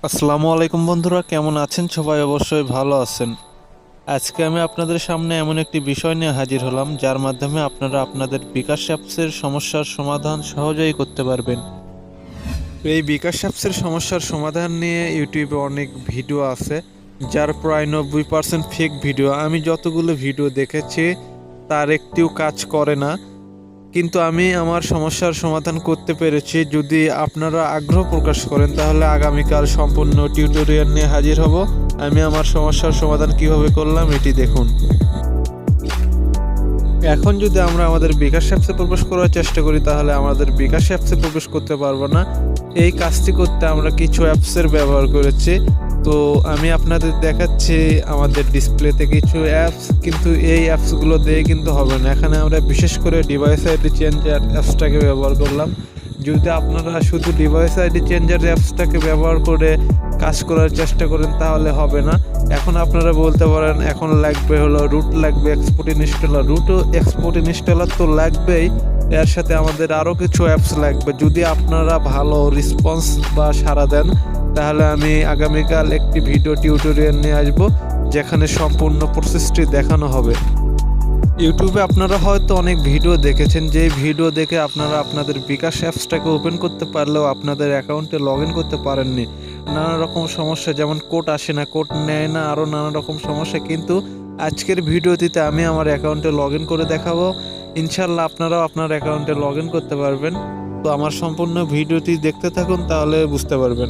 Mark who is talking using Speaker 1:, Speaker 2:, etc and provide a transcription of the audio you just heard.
Speaker 1: আসসালামু আলাইকুম বন্ধুরা, কেমন আছেন সবাই? অবশ্যই ভালো আছেন। আজকে আমি আপনাদের সামনে এমন একটি বিষয় নিয়ে হাজির হলাম যার মাধ্যমে আপনারা আপনাদের বিকাশ অ্যাপসের সমস্যার সমাধান সহজেই করতে পারবেন। এই বিকাশ অ্যাপসের সমস্যার সমাধান নিয়ে ইউটিউবে অনেক ভিডিও আছে, যার প্রায় 90% ফেক ভিডিও। আমি যতগুলো ভিডিও দেখেছি তার একটিও কাজ করে না, কিন্তু আমি আমার সমস্যার সমাধান করতে পেরেছি। যদি আপনারা আগ্রহ প্রকাশ করেন তাহলে আগামীকাল সম্পূর্ণ টিউটোরিয়াল নিয়ে হাজির হব। আমি আমার সমস্যার সমাধান কিভাবে করলাম এটি দেখুন। এখন যদি আমরা আমাদের বিকাশ অ্যাপসে প্রবেশ করার চেষ্টা করি তাহলে আমাদের বিকাশ অ্যাপসে প্রবেশ করতে পারবো না। এই কাজটি করতে আমরা কিছু অ্যাপসের ব্যবহার করেছি, তো আমি আপনাদের দেখাচ্ছি আমাদের ডিসপ্লেতে কিছু অ্যাপস, কিন্তু এই অ্যাপসগুলো দিয়ে কিন্তু হবে না। এখানে আমরা বিশেষ করে ডিভাইস আইডি চেঞ্জার অ্যাপসটাকে ব্যবহার করলাম। যদি আপনারা শুধু ডিভাইস আইডি চেঞ্জার অ্যাপসটাকে ব্যবহার করে কাজ করার চেষ্টা করেন তাহলে হবে না। এখন আপনারা বলতে পারেন এখন লাগবে হলো রুট, লাগবে এক্সপোর্ট ইনস্টলার। রুট ও এক্সপোর্ট ইনস্টলার তো লাগবেই, এর সাথে আমাদের আরও কিছু অ্যাপস লাগবে। যদি আপনারা ভালো রেসপন্স বা সাড়া দেন তাহলে আমি আগামীকাল একটি ভিডিও টিউটোরিয়াল নিয়ে আসবো যেখানে সম্পূর্ণ প্রসেসটি দেখানো হবে। ইউটিউবে আপনারা হয়তো অনেক ভিডিও দেখেছেন, যে ভিডিও দেখে আপনারা আপনাদের বিকাশ অ্যাপসটাকে ওপেন করতে পারলেও আপনাদের অ্যাকাউন্টে লগ ইন করতে পারেননি। নানা রকম সমস্যা, যেমন কোড আসে না, কোড নেয় না, আরও নানা রকম সমস্যা। কিন্তু আজকের ভিডিওটিতে আমি আমার অ্যাকাউন্টে লগ ইন করে দেখাবো। ইনশাল্লাহ আপনারাও আপনার অ্যাকাউন্টে লগ ইন করতে পারবেন। তো আমার সম্পূর্ণ ভিডিওটি দেখতে থাকুন, তাহলে বুঝতে পারবেন।